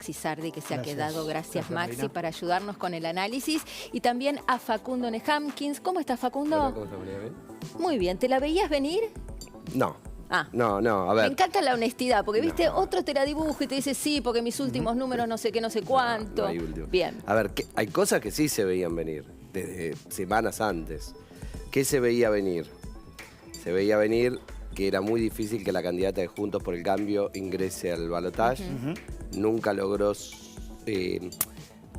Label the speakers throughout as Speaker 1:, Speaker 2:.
Speaker 1: Maxi Sardi, que se ha quedado. Gracias,
Speaker 2: Gracias,
Speaker 1: Maxi,
Speaker 2: Marina,
Speaker 1: para ayudarnos con el análisis. Y también a Facundo Nehamkins. ¿Cómo estás, Facundo?
Speaker 3: Hola, ¿cómo estás, María? ¿Bien?
Speaker 1: Muy bien. ¿Te la veías venir?
Speaker 3: No.
Speaker 1: Ah.
Speaker 3: No, a ver.
Speaker 1: Me encanta la honestidad, porque, viste, otro te la dibuja y te dice sí, porque mis últimos números no sé qué, no sé cuánto.
Speaker 3: No hay último.
Speaker 1: Bien.
Speaker 3: A ver, hay cosas que sí se veían venir, desde semanas antes. ¿Qué se veía venir? Se veía venir que era muy difícil que la candidata de Juntos por el Cambio ingrese al balotaje. Nunca logró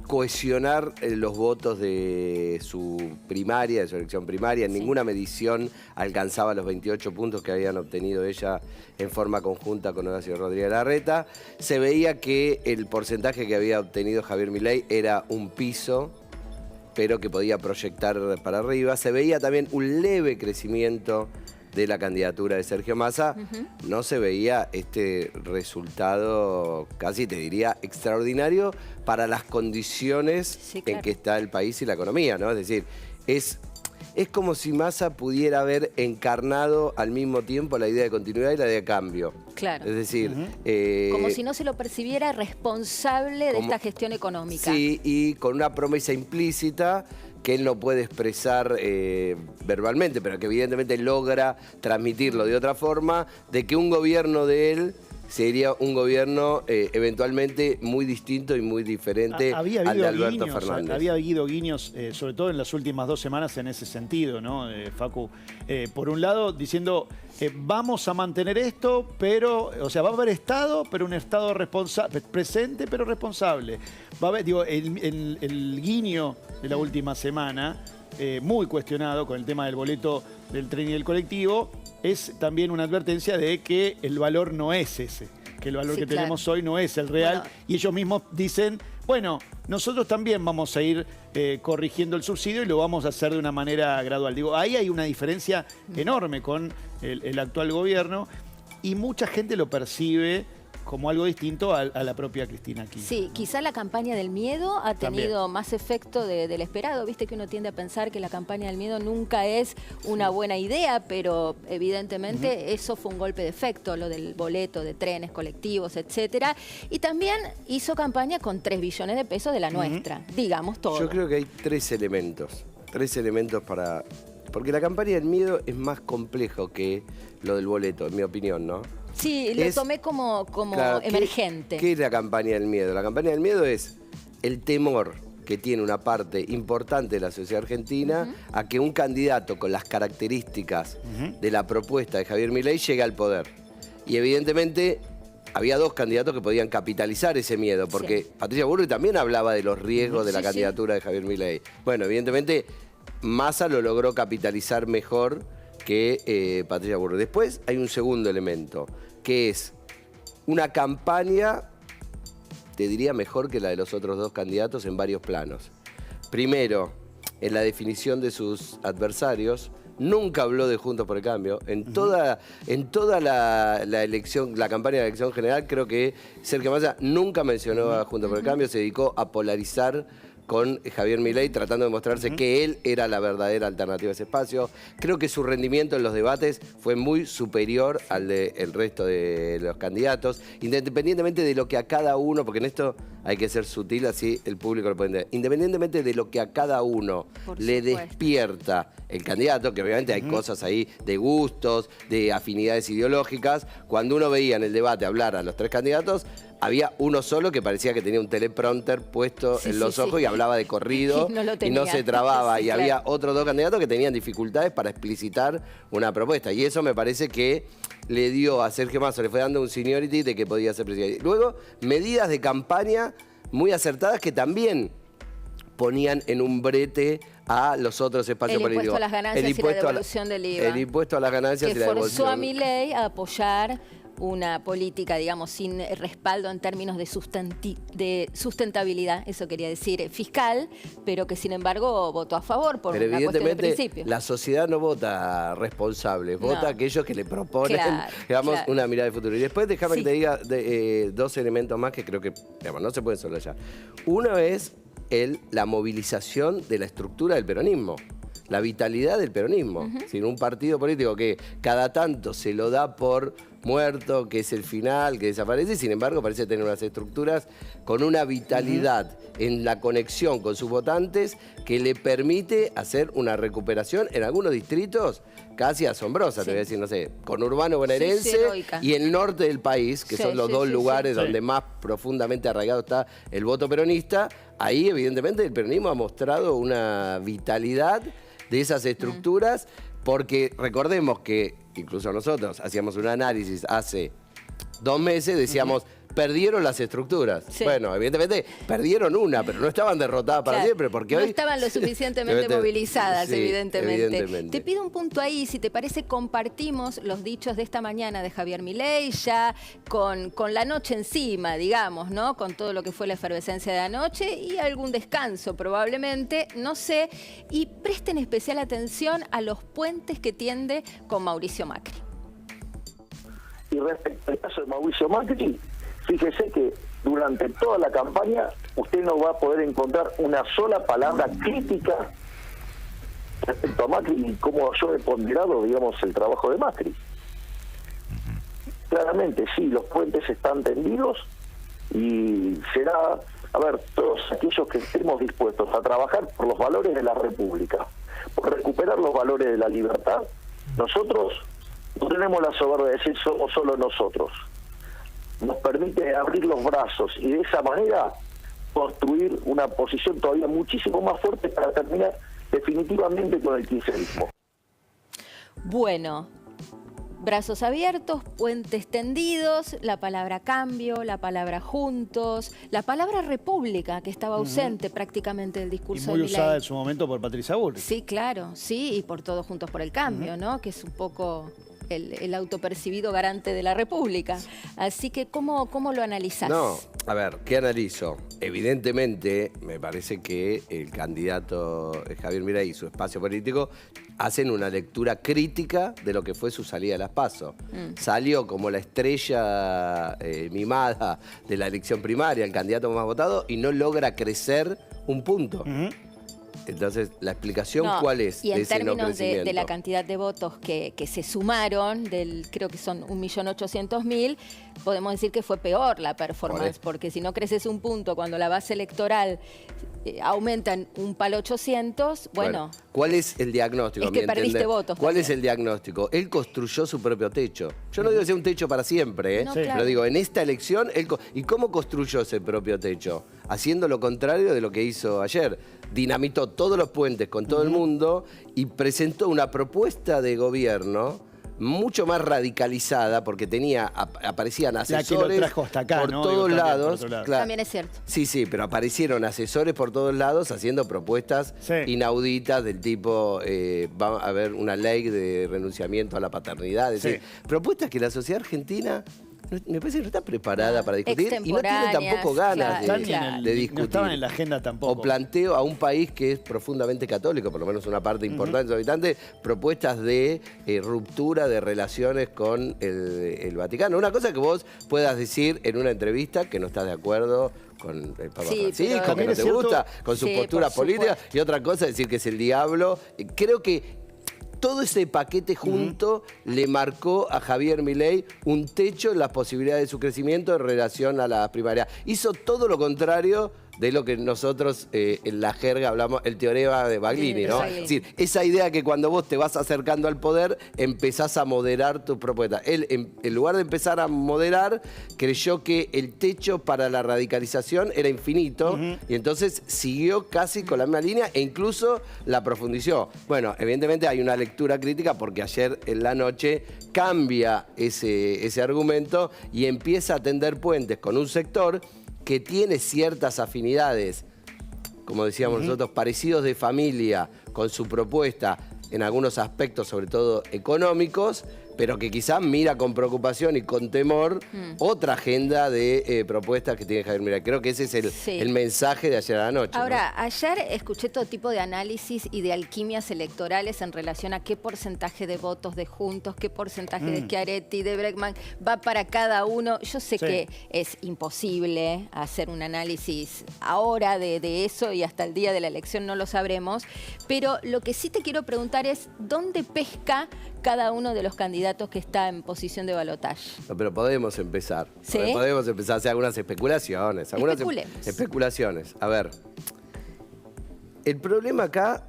Speaker 3: cohesionar los votos de su primaria, de su elección primaria. En ninguna medición alcanzaba los 28 puntos que habían obtenido ella en forma conjunta con Horacio Rodríguez Larreta. Se veía que el porcentaje que había obtenido Javier Milei era un piso, pero que podía proyectar para arriba. Se veía también un leve crecimiento de la candidatura de Sergio Massa. No se veía este resultado, casi te diría, extraordinario para las condiciones en que está el país y la economía, ¿no? Es decir, es como si Massa pudiera haber encarnado al mismo tiempo la idea de continuidad y la idea de cambio.
Speaker 1: Claro.
Speaker 3: Es decir...
Speaker 1: como si no se lo percibiera responsable de esta gestión económica.
Speaker 3: Sí, y con una promesa implícita que él no puede expresar verbalmente, pero que evidentemente logra transmitirlo de otra forma, de que un gobierno de él sería un gobierno eventualmente muy distinto y muy diferente al de Alberto Fernández.
Speaker 2: Había habido guiños, sobre todo en las últimas 2 semanas, en ese sentido, ¿no, Facu? Por un lado, diciendo, vamos a mantener esto, pero, o sea, va a haber Estado, pero un Estado presente, pero responsable. Va a haber, digo, el guiño de la última semana, muy cuestionado con el tema del boleto del tren y del colectivo, es también una advertencia de que el valor no es ese, que el valor que tenemos hoy no es el real. Bueno, y ellos mismos dicen, bueno, nosotros también vamos a ir corrigiendo el subsidio y lo vamos a hacer de una manera gradual. Digo, ahí hay una diferencia enorme con el actual gobierno y mucha gente lo percibe como algo distinto a la propia Cristina Kirchner.
Speaker 1: Sí, quizá la campaña del miedo ha tenido más efecto del esperado. Viste que uno tiende a pensar que la campaña del miedo nunca es una buena idea, pero evidentemente eso fue un golpe de efecto, lo del boleto de trenes, colectivos, etcétera. Y también hizo campaña con 3 billones de pesos de la nuestra, digamos todo.
Speaker 3: Yo creo que hay 3 elementos para... Porque la campaña del miedo es más complejo que lo del boleto, en mi opinión, ¿no?
Speaker 1: Sí, lo tomé como claro, emergente.
Speaker 3: ¿Qué es la campaña del miedo? La campaña del miedo es el temor que tiene una parte importante de la sociedad argentina a que un candidato con las características de la propuesta de Javier Milei llegue al poder. Y evidentemente había 2 candidatos que podían capitalizar ese miedo, porque Patricia Bullrich también hablaba de los riesgos de la candidatura de Javier Milei. Bueno, evidentemente Massa lo logró capitalizar mejor que Patricia Bullrich. Después hay un segundo elemento, que es una campaña, te diría, mejor que la de los otros 2 candidatos en varios planos. Primero, en la definición de sus adversarios. Nunca habló de Juntos por el Cambio. En toda la elección, la campaña de elección general, creo que Sergio Massa nunca mencionó a Juntos por el Cambio, se dedicó a polarizar con Javier Milei, tratando de mostrarse que él era la verdadera alternativa a ese espacio. Creo que su rendimiento en los debates fue muy superior al del resto de los candidatos, independientemente de lo que a cada uno, porque en esto hay que ser sutil, así el público lo puede entender, independientemente de lo que a cada uno le despierta el candidato, que obviamente hay cosas ahí de gustos, de afinidades ideológicas. Cuando uno veía en el debate hablar a los 3 candidatos, había uno solo que parecía que tenía un teleprompter puesto en los ojos y hablaba de corrido y no se trababa. Y había otros 2 candidatos que tenían dificultades para explicitar una propuesta. Y eso me parece que le dio a Sergio Massa, le fue dando un seniority de que podía ser presidente. Luego, medidas de campaña muy acertadas que también ponían en un brete a los otros espacios políticos.
Speaker 1: El impuesto a las ganancias y la devolución del IVA.
Speaker 3: El impuesto a las ganancias y la devolución.
Speaker 1: Que forzó a Milei a apoyar una política, digamos, sin respaldo en términos de sustentabilidad, eso quería decir, fiscal, pero que sin embargo votó a favor por una cuestión de principio.
Speaker 3: La sociedad no vota responsables, vota aquellos que le proponen, digamos, una mirada de futuro. Y después déjame que te diga 2 elementos más que creo que, digamos, no se pueden soslayar. Uno es la movilización de la estructura del peronismo. La vitalidad del peronismo. Sin un partido político que cada tanto se lo da por muerto, que es el final, que desaparece, y sin embargo parece tener unas estructuras con una vitalidad en la conexión con sus votantes que le permite hacer una recuperación en algunos distritos casi asombrosa, te voy a decir, no sé, conurbano bonaerense y el norte del país, que son los dos lugares donde más profundamente arraigado está el voto peronista. Ahí evidentemente el peronismo ha mostrado una vitalidad de esas estructuras, porque recordemos que incluso nosotros hacíamos un análisis hace 2 meses, decíamos, perdieron las estructuras. Bueno, evidentemente perdieron una, pero no estaban derrotadas para siempre, porque
Speaker 1: no
Speaker 3: hoy
Speaker 1: estaban lo suficientemente movilizadas, evidentemente. Te pido un punto ahí, si te parece, compartimos los dichos de esta mañana de Javier Milei, ya con la noche encima, digamos, ¿no? Con todo lo que fue la efervescencia de anoche y algún descanso probablemente, no sé, y presten especial atención a los puentes que tiende con Mauricio Macri.
Speaker 4: Y respecto al caso de Mauricio Macri, fíjese que durante toda la campaña usted no va a poder encontrar una sola palabra crítica respecto a Macri y cómo yo he ponderado, digamos, el trabajo de Macri. Claramente, sí, los puentes están tendidos y será, a ver, todos aquellos que estemos dispuestos a trabajar por los valores de la República, por recuperar los valores de la libertad, nosotros no tenemos la soberbia de decir somos solo nosotros. Nos permite abrir los brazos y de esa manera construir una posición todavía muchísimo más fuerte para terminar definitivamente con el kirchnerismo.
Speaker 1: Bueno, brazos abiertos, puentes tendidos, la palabra cambio, la palabra juntos, la palabra república, que estaba ausente prácticamente del discurso de
Speaker 2: Milei.
Speaker 1: Milei.
Speaker 2: Muy usada en su momento por Patricia Bullrich.
Speaker 1: Sí, claro, sí, y por Todos Juntos por el Cambio, ¿no? Que es un poco el autopercibido garante de la República. Así que, ¿cómo lo analizás?
Speaker 3: No, a ver, ¿qué analizo? Evidentemente, me parece que el candidato Javier Milei y su espacio político hacen una lectura crítica de lo que fue su salida de las PASO. Salió como la estrella mimada de la elección primaria, el candidato más votado, y no logra crecer un punto. Entonces, ¿la explicación cuál es?
Speaker 1: Y en
Speaker 3: de ese no
Speaker 1: términos
Speaker 3: crecimiento?
Speaker 1: de la cantidad de votos que se sumaron, creo que son 1.800.000, podemos decir que fue peor la performance, porque si no creces un punto cuando la base electoral aumenta en un palo 800, bueno.
Speaker 3: ¿Cuál es el diagnóstico?
Speaker 1: Es que perdiste votos.
Speaker 3: ¿Cuál es el diagnóstico? Él construyó su propio techo. Yo no digo que sea un techo para siempre,
Speaker 1: No,
Speaker 3: pero digo, en esta elección, ¿y cómo construyó ese propio techo? Haciendo lo contrario de lo que hizo ayer. Dinamitó todos los puentes con todo el mundo y presentó una propuesta de gobierno mucho más radicalizada, porque aparecían asesores
Speaker 2: la que lo trajo hasta acá,
Speaker 3: por
Speaker 2: ¿no?
Speaker 3: todos lados.
Speaker 1: Claro. También es cierto.
Speaker 3: Sí, pero aparecieron asesores por todos lados haciendo propuestas inauditas del tipo, va a haber una ley de renunciamiento a la paternidad. Es decir, propuestas que la sociedad argentina me parece que no está preparada para discutir y no tiene tampoco ganas de discutir.
Speaker 2: No estaban en la agenda tampoco.
Speaker 3: O planteo a un país que es profundamente católico, por lo menos una parte importante de sus habitantes, propuestas de ruptura de relaciones con el Vaticano. Una cosa que vos puedas decir en una entrevista que no estás de acuerdo con el Papa Francisco, que no te gusta, con su postura política, y otra cosa es decir que es el diablo. Creo que todo ese paquete junto le marcó a Javier Milei un techo en las posibilidades de su crecimiento en relación a la primaria. Hizo todo lo contrario de lo que nosotros en la jerga hablamos, el teorema de Baglini, ¿no? Es decir, esa idea que cuando vos te vas acercando al poder, empezás a moderar tus propuestas. Él, en lugar de empezar a moderar, creyó que el techo para la radicalización era infinito y entonces siguió casi con la misma línea e incluso la profundizó. Bueno, evidentemente hay una lectura crítica porque ayer en la noche cambia ese argumento y empieza a tender puentes con un sector que tiene ciertas afinidades, como decíamos nosotros, parecidos de familia con su propuesta en algunos aspectos, sobre todo económicos, pero que quizás mira con preocupación y con temor otra agenda de propuestas que tiene Javier Milei. Creo que ese es el mensaje de ayer a la noche.
Speaker 1: Ahora, ayer escuché todo tipo de análisis y de alquimias electorales en relación a qué porcentaje de votos de Juntos, qué porcentaje de Schiaretti, de Bregman va para cada uno. Yo sé que es imposible hacer un análisis ahora de eso y hasta el día de la elección no lo sabremos, pero lo que sí te quiero preguntar es ¿dónde pesca cada uno de los candidatos candidatos que está en posición de balotaje.
Speaker 3: No, pero podemos empezar.
Speaker 1: ¿Sí?
Speaker 3: Podemos empezar a hacer algunas especulaciones.
Speaker 1: Especulemos.
Speaker 3: Especulaciones. A ver, el problema acá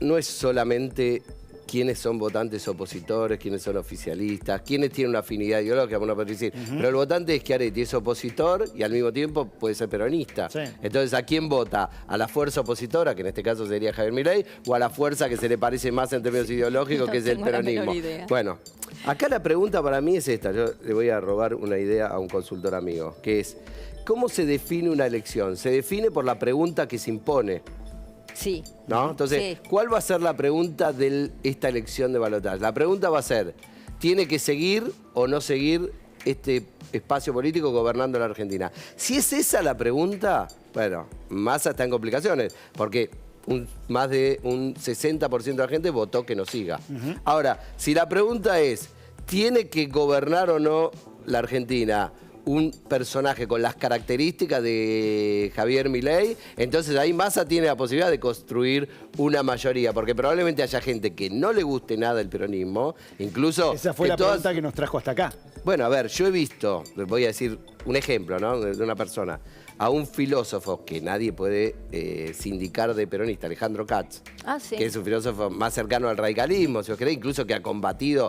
Speaker 3: no es solamente quiénes son votantes opositores, quiénes son oficialistas, quiénes tienen una afinidad ideológica, uno puede decir. Pero el votante es Schiaretti, es opositor y al mismo tiempo puede ser peronista.
Speaker 2: Sí.
Speaker 3: Entonces, ¿a quién vota? ¿A la fuerza opositora, que en este caso sería Javier Milei, o a la fuerza que se le parece más en términos ideológicos, que es el
Speaker 1: tengo la menor
Speaker 3: peronismo?
Speaker 1: idea.
Speaker 3: Bueno, acá la pregunta para mí es esta. Yo le voy a robar una idea a un consultor amigo, que es, ¿cómo se define una elección? Se define por la pregunta que se impone.
Speaker 1: Sí.
Speaker 3: ¿No? Entonces,
Speaker 1: Sí.
Speaker 3: ¿cuál va a ser la pregunta de esta elección de balotaje? La pregunta va a ser, ¿tiene que seguir o no seguir este espacio político gobernando la Argentina? Si es esa la pregunta, bueno, Massa está en complicaciones, porque más de un 60% de la gente votó que no siga. Ahora, si la pregunta es, ¿tiene que gobernar o no la Argentina un personaje con las características de Javier Milei? Entonces ahí Massa tiene la posibilidad de construir una mayoría, porque probablemente haya gente que no le guste nada el peronismo, incluso...
Speaker 2: Esa fue la pregunta que nos trajo hasta acá.
Speaker 3: Bueno, a ver, yo he visto, les voy a decir un ejemplo, ¿no? De una persona, a un filósofo que nadie puede sindicar de peronista, Alejandro Katz,
Speaker 1: Ah, sí.
Speaker 3: que es un filósofo más cercano al radicalismo, si os queréis, incluso que ha combatido,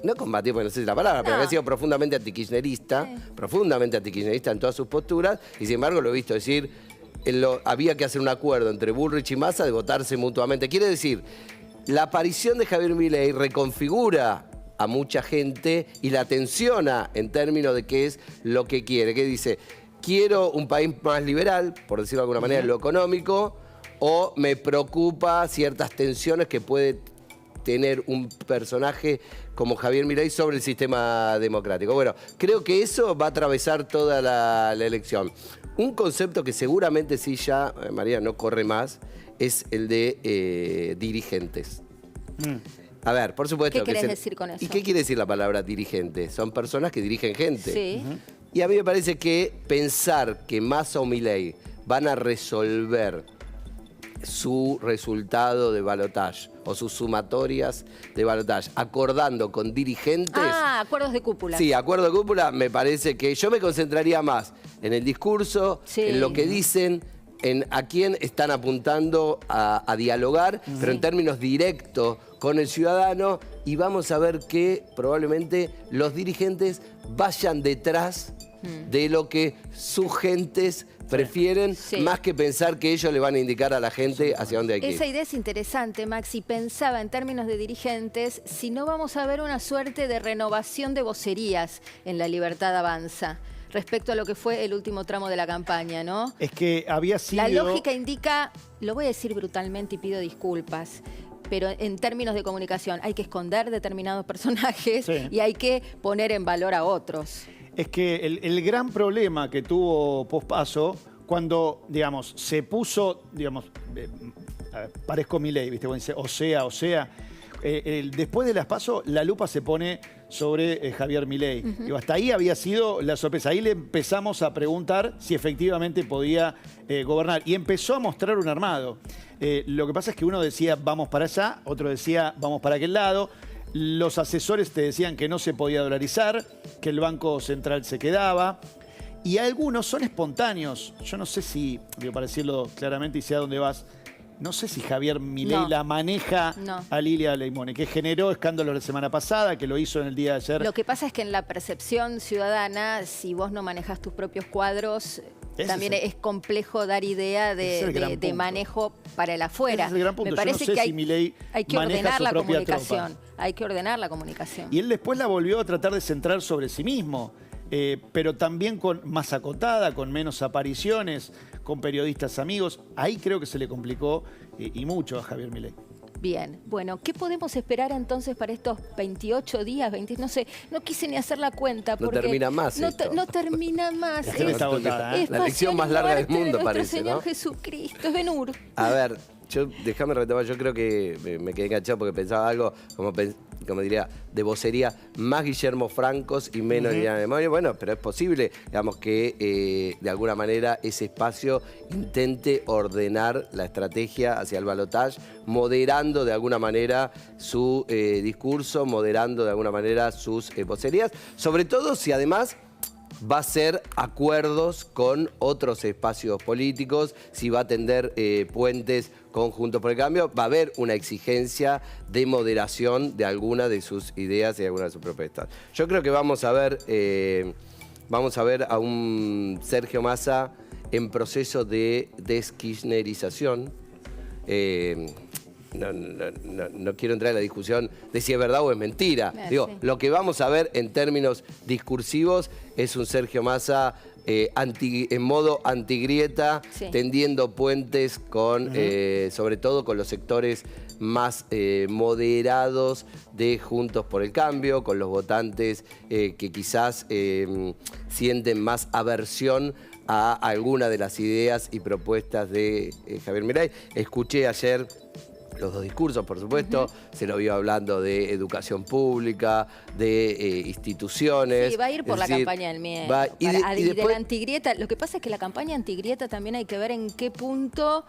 Speaker 3: no combatido porque no sé si la palabra, pero
Speaker 1: No.
Speaker 3: que ha sido profundamente antikirchnerista, profundamente antikirchnerista en todas sus posturas, y sin embargo lo he visto decir, había que hacer un acuerdo entre Bullrich y Massa de votarse mutuamente. Quiere decir, la aparición de Javier Milei reconfigura a mucha gente y la tensiona en términos de qué es lo que quiere. Que dice, quiero un país más liberal, por decirlo de alguna manera, en lo económico, o me preocupa ciertas tensiones que puede tener un personaje como Javier Milei sobre el sistema democrático. Bueno, creo que eso va a atravesar toda la elección. Un concepto que seguramente sí ya, María, no corre más, es el de dirigentes. A ver, por supuesto.
Speaker 1: ¿Qué querés decir con eso?
Speaker 3: ¿Y qué quiere decir la palabra dirigente? Son personas que dirigen gente.
Speaker 1: Sí.
Speaker 3: Y a mí me parece que pensar que Massa o Milei van a resolver su resultado de balotaje o sus sumatorias de balotaje acordando con dirigentes...
Speaker 1: Ah, acuerdos de cúpula.
Speaker 3: Sí, acuerdo de cúpula, me parece que yo me concentraría más en el discurso,
Speaker 1: Sí.
Speaker 3: en lo que dicen, en a quién están apuntando a dialogar, pero en términos directos con el ciudadano, y vamos a ver que probablemente los dirigentes vayan detrás de lo que sus gentes prefieren,
Speaker 1: Sí.
Speaker 3: más que pensar que ellos le van a indicar a la gente hacia dónde hay que ir.
Speaker 1: Esa idea es interesante, Maxi. Pensaba en términos de dirigentes, si no vamos a ver una suerte de renovación de vocerías en La Libertad Avanza, respecto a lo que fue el último tramo de la campaña, ¿no?
Speaker 2: Es que había sido...
Speaker 1: La lógica indica, lo voy a decir brutalmente y pido disculpas, pero en términos de comunicación hay que esconder determinados personajes
Speaker 2: Sí.
Speaker 1: y hay que poner en valor a otros.
Speaker 2: Es que el gran problema que tuvo Pospaso, cuando, digamos, se puso, digamos, parezco Milei, ¿viste? Cuando dice, o sea, después de las PASO, la lupa se pone sobre Javier Milei. Digo, hasta ahí había sido la sorpresa. Ahí le empezamos a preguntar si efectivamente podía gobernar. Y empezó a mostrar un armado. Lo que pasa es que uno decía, vamos para allá, otro decía, vamos para aquel lado. Los asesores te decían que no se podía dolarizar, que el Banco Central se quedaba. Y algunos son espontáneos. Yo no sé si, digo, para decirlo claramente y sé a dónde vas, no sé si Javier Milei
Speaker 1: No.
Speaker 2: la maneja
Speaker 1: No.
Speaker 2: a Lilia Leimone, que generó escándalos la semana pasada, que lo hizo en el día de ayer.
Speaker 1: Lo que pasa es que en la percepción ciudadana, si vos no manejas tus propios cuadros,
Speaker 2: Ese
Speaker 1: también
Speaker 2: es el-
Speaker 1: es complejo dar idea
Speaker 2: Ese es el gran
Speaker 1: de
Speaker 2: punto.
Speaker 1: manejo para el afuera.
Speaker 2: Ese es el gran punto.
Speaker 1: Me
Speaker 2: Yo no
Speaker 1: parece
Speaker 2: sé
Speaker 1: que
Speaker 2: si Milei
Speaker 1: hay que
Speaker 2: maneja
Speaker 1: ordenar
Speaker 2: su
Speaker 1: la
Speaker 2: propia
Speaker 1: comunicación.
Speaker 2: tropa.
Speaker 1: Hay que ordenar la comunicación.
Speaker 2: Y él después la volvió a tratar de centrar sobre sí mismo, pero también más acotada, con menos apariciones, con periodistas amigos. Ahí creo que se le complicó y mucho a Javier Milei.
Speaker 1: Bien, bueno, ¿qué podemos esperar entonces para estos 28 días? 20, no sé, no quise ni hacer la cuenta.
Speaker 3: No
Speaker 1: porque
Speaker 3: termina más
Speaker 1: No,
Speaker 3: esto.
Speaker 1: no termina más.
Speaker 2: La gente está agotada, ¿eh?
Speaker 1: Es
Speaker 3: La lección
Speaker 1: pasión y
Speaker 3: más larga del
Speaker 1: muerte de
Speaker 3: mundo
Speaker 1: nuestro
Speaker 3: parece,
Speaker 1: Señor
Speaker 3: ¿no?
Speaker 1: Jesucristo, es Ben-Hur.
Speaker 3: A ver, Déjame retomar, yo creo que me quedé enganchado porque pensaba algo, como diría, de vocería, más Guillermo Francos y menos Liliana Demonio. Bueno, pero es posible, digamos, que de alguna manera ese espacio intente ordenar la estrategia hacia el balotaje, moderando de alguna manera su discurso, moderando de alguna manera sus vocerías, sobre todo si además va a hacer acuerdos con otros espacios políticos, si va a tender puentes con Juntos por el Cambio, va a haber una exigencia de moderación de alguna de sus ideas y de alguna de sus propuestas. Yo creo que vamos a ver a un Sergio Massa en proceso de deskirchnerización. No quiero entrar en la discusión de si es verdad o es mentira. Digo, sí. Lo que vamos a ver en términos discursivos es un Sergio Massa en modo antigrieta, sí, tendiendo puentes con, sobre todo con los sectores más moderados de Juntos por el Cambio, con los votantes que quizás sienten más aversión a alguna de las ideas y propuestas de Javier Milei. Escuché ayer los dos discursos, por supuesto, se lo vio hablando de educación pública, de instituciones.
Speaker 1: Sí, va a ir por la campaña del miedo. Y de la antigrieta. Lo que pasa es que la campaña antigrieta también hay que ver en qué punto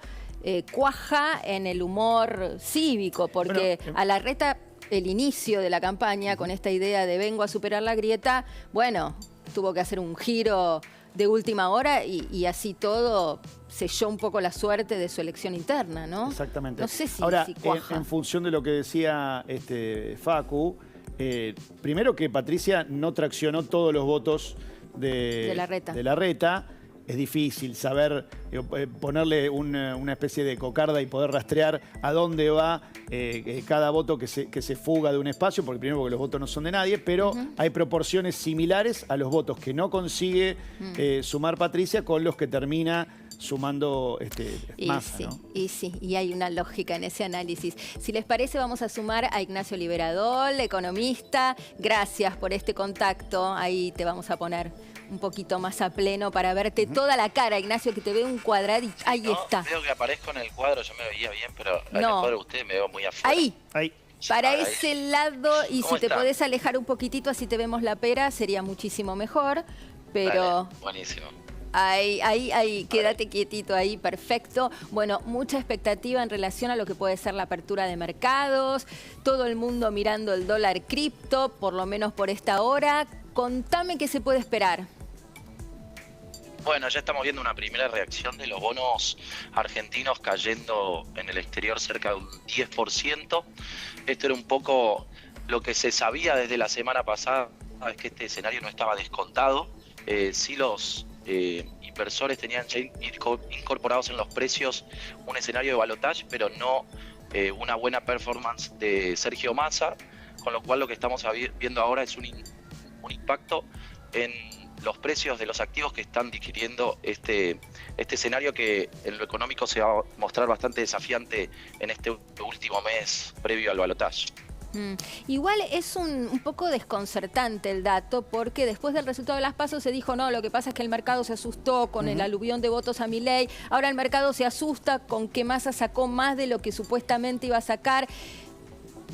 Speaker 1: cuaja en el humor cívico, porque a Larreta, el inicio de la campaña, con esta idea de vengo a superar la grieta, bueno, tuvo que hacer un giro de última hora y así todo selló un poco la suerte de su elección interna, ¿no?
Speaker 2: Exactamente.
Speaker 1: No sé si,
Speaker 2: ahora,
Speaker 1: si cuaja.
Speaker 2: En función de lo que decía Facu, primero que Patricia no traccionó todos los votos de Larreta. Es difícil saber, ponerle una especie de cocarda y poder rastrear a dónde va cada voto que se fuga de un espacio, porque primero porque los votos no son de nadie, pero hay proporciones similares a los votos que no consigue sumar Patricia con los que termina sumando Massa,
Speaker 1: sí,
Speaker 2: ¿no?
Speaker 1: Y hay una lógica en ese análisis. Si les parece, vamos a sumar a Ignacio Liberadol, economista. Gracias por este contacto. Ahí te vamos a poner un poquito más a pleno para verte toda la cara, Ignacio, que te veo un cuadradito. Ahí está.
Speaker 5: Veo que aparezco en el cuadro, yo me veía bien, pero en el cuadro de ustedes me veo muy afuera.
Speaker 1: Ahí. Para ese lado, y si te podés alejar un poquitito, así te vemos la pera, sería muchísimo mejor. Pero
Speaker 5: dale, buenísimo.
Speaker 1: Ahí, quédate quietito ahí, perfecto. Bueno, mucha expectativa en relación a lo que puede ser la apertura de mercados, todo el mundo mirando el dólar cripto, por lo menos por esta hora. Contame qué se puede esperar.
Speaker 5: Bueno, ya estamos viendo una primera reacción de los bonos argentinos cayendo en el exterior cerca de un 10%. Esto era un poco lo que se sabía desde la semana pasada, es que este escenario no estaba descontado. Sí, los inversores tenían ya incorporados en los precios un escenario de balotaje, pero no una buena performance de Sergio Massa, con lo cual lo que estamos viendo ahora es un impacto en los precios de los activos que están digiriendo este escenario que en lo económico se va a mostrar bastante desafiante en este último mes previo al balotaje.
Speaker 1: Igual es un poco desconcertante el dato, porque después del resultado de las PASO se dijo, no, lo que pasa es que el mercado se asustó con el aluvión de votos a Milei, ahora el mercado se asusta con que Massa sacó más de lo que supuestamente iba a sacar.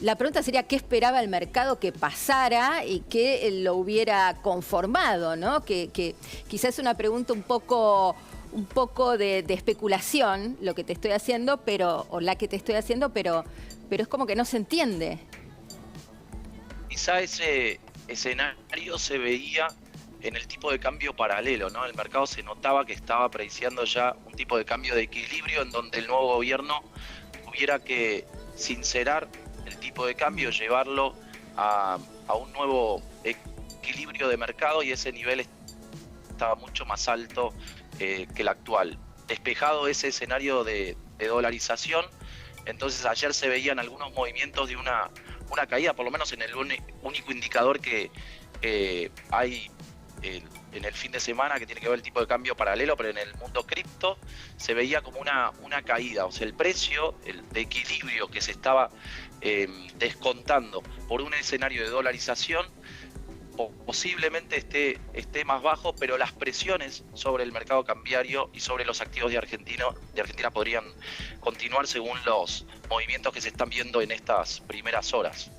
Speaker 1: La pregunta sería qué esperaba el mercado que pasara y que lo hubiera conformado, ¿no? Que quizás es una pregunta un poco de especulación lo que te estoy haciendo, pero es como que no se entiende.
Speaker 5: Quizá ese escenario se veía en el tipo de cambio paralelo, ¿no? El mercado se notaba que estaba prediciendo ya un tipo de cambio de equilibrio en donde el nuevo gobierno tuviera que sincerar el tipo de cambio, llevarlo a un nuevo equilibrio de mercado, y ese nivel estaba mucho más alto que el actual. Despejado ese escenario de dolarización, entonces ayer se veían algunos movimientos de una caída, por lo menos en el único indicador que hay en el fin de semana, que tiene que ver el tipo de cambio paralelo, pero en el mundo cripto se veía como una caída. O sea, el precio de equilibrio que se estaba descontando por un escenario de dolarización posiblemente esté más bajo, pero las presiones sobre el mercado cambiario y sobre los activos de Argentina podrían continuar según los movimientos que se están viendo en estas primeras horas.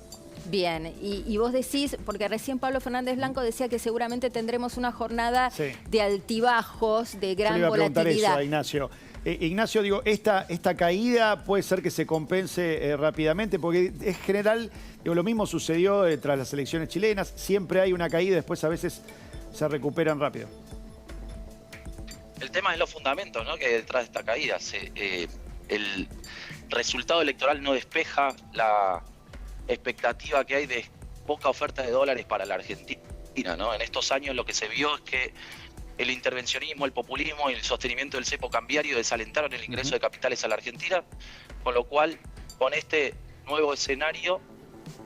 Speaker 1: Bien, y vos decís, porque recién Pablo Fernández Blanco decía que seguramente tendremos una jornada de altibajos, de gran
Speaker 2: volatilidad. Yo le iba a preguntar eso a
Speaker 1: volatilidad.
Speaker 2: Ignacio. Ignacio, digo, esta caída puede ser que se compense rápidamente, porque es general, digo, lo mismo sucedió tras las elecciones chilenas, siempre hay una caída, después a veces se recuperan rápido.
Speaker 5: El tema es los fundamentos, ¿no?, que hay detrás de esta caída. El resultado electoral no despeja la expectativa que hay de poca oferta de dólares para la Argentina, ¿no? En estos años lo que se vio es que el intervencionismo, el populismo y el sostenimiento del cepo cambiario desalentaron el ingreso de capitales a la Argentina, con lo cual, con este nuevo escenario,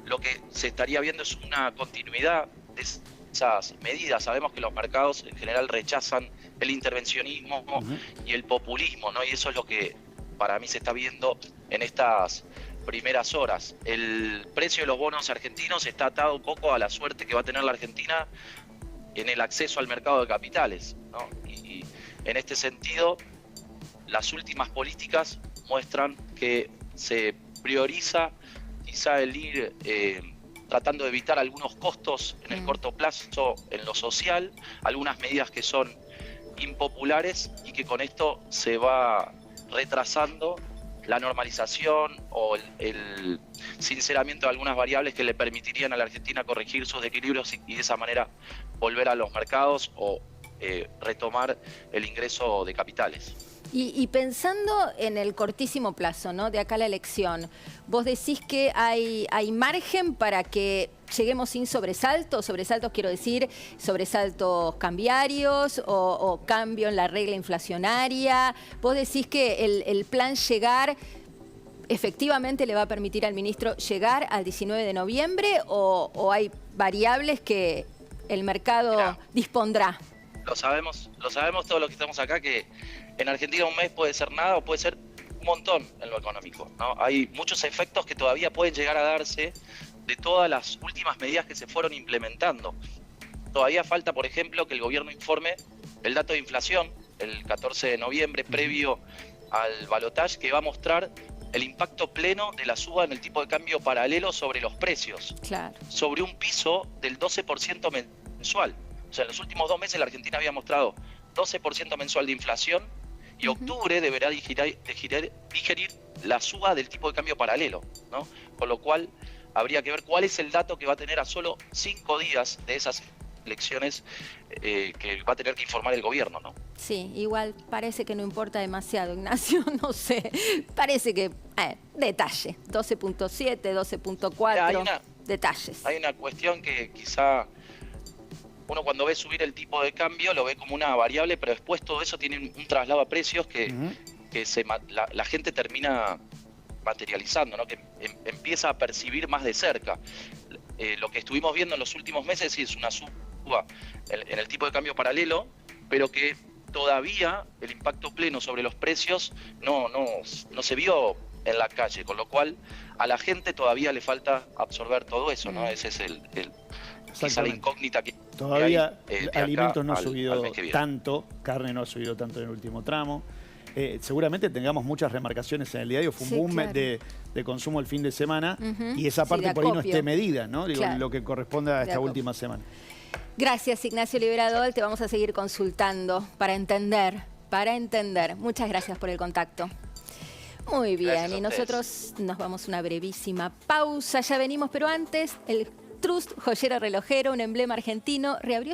Speaker 5: lo que se estaría viendo es una continuidad de esas medidas. Sabemos que los mercados en general rechazan el intervencionismo y el populismo, ¿no? Y eso es lo que para mí se está viendo en estas primeras horas. El precio de los bonos argentinos está atado un poco a la suerte que va a tener la Argentina en el acceso al mercado de capitales, ¿no? Y en este sentido, las últimas políticas muestran que se prioriza quizá el ir tratando de evitar algunos costos en el corto plazo en lo social, algunas medidas que son impopulares y que con esto se va retrasando la normalización o el sinceramiento de algunas variables que le permitirían a la Argentina corregir sus desequilibrios y de esa manera volver a los mercados o retomar el ingreso de capitales.
Speaker 1: Y pensando en el cortísimo plazo, ¿no?, de acá a la elección, vos decís que hay margen para que lleguemos sin sobresaltos. Sobresaltos quiero decir, sobresaltos cambiarios o cambio en la regla inflacionaria. Vos decís que el plan llegar efectivamente le va a permitir al ministro llegar al 19 de noviembre o hay variables que el mercado dispondrá.
Speaker 5: Lo sabemos todos los que estamos acá, que en Argentina un mes puede ser nada o puede ser un montón en lo económico, ¿no? Hay muchos efectos que todavía pueden llegar a darse de todas las últimas medidas que se fueron implementando. Todavía falta, por ejemplo, que el gobierno informe el dato de inflación el 14 de noviembre, previo al balotaje, que va a mostrar el impacto pleno de la suba en el tipo de cambio paralelo sobre los precios. Claro. Sobre un piso del 12% mensual. O sea, en los últimos 2 meses la Argentina había mostrado 12% mensual de inflación y octubre deberá digerir la suba del tipo de cambio paralelo, ¿no? Con lo cual habría que ver cuál es el dato que va a tener a solo 5 días de esas elecciones que va a tener que informar el gobierno, ¿no?
Speaker 1: Sí, igual parece que no importa demasiado, Ignacio, no sé, parece que detalle, 12.7, 12.4, detalles. Hay una cuestión que quizá uno cuando ve subir el tipo de cambio lo ve como una variable, pero después todo eso tiene un traslado a precios que la gente termina materializando, ¿no? Que empieza a percibir más de cerca. Lo que estuvimos viendo en los últimos meses es una suba en el tipo de cambio paralelo, pero que todavía el impacto pleno sobre los precios no se vio en la calle, con lo cual a la gente todavía le falta absorber todo eso, ¿no? Ese es quizá la incógnita que
Speaker 2: todavía
Speaker 5: hay,
Speaker 2: alimentos no ha subido tanto, carne no ha subido tanto en el último tramo. Seguramente tengamos muchas remarcaciones en el diario. Fue un boom de consumo el fin de semana y esa parte por ahí no esté medida, ¿no? Digo, lo que corresponde a esta última semana.
Speaker 1: Gracias, Ignacio Liberador. Te vamos a seguir consultando para entender. Muchas gracias por el contacto. Muy bien, y nosotros nos vamos a una brevísima pausa. Ya venimos, pero antes, el Trust Joyero Relojero, un emblema argentino, reabrió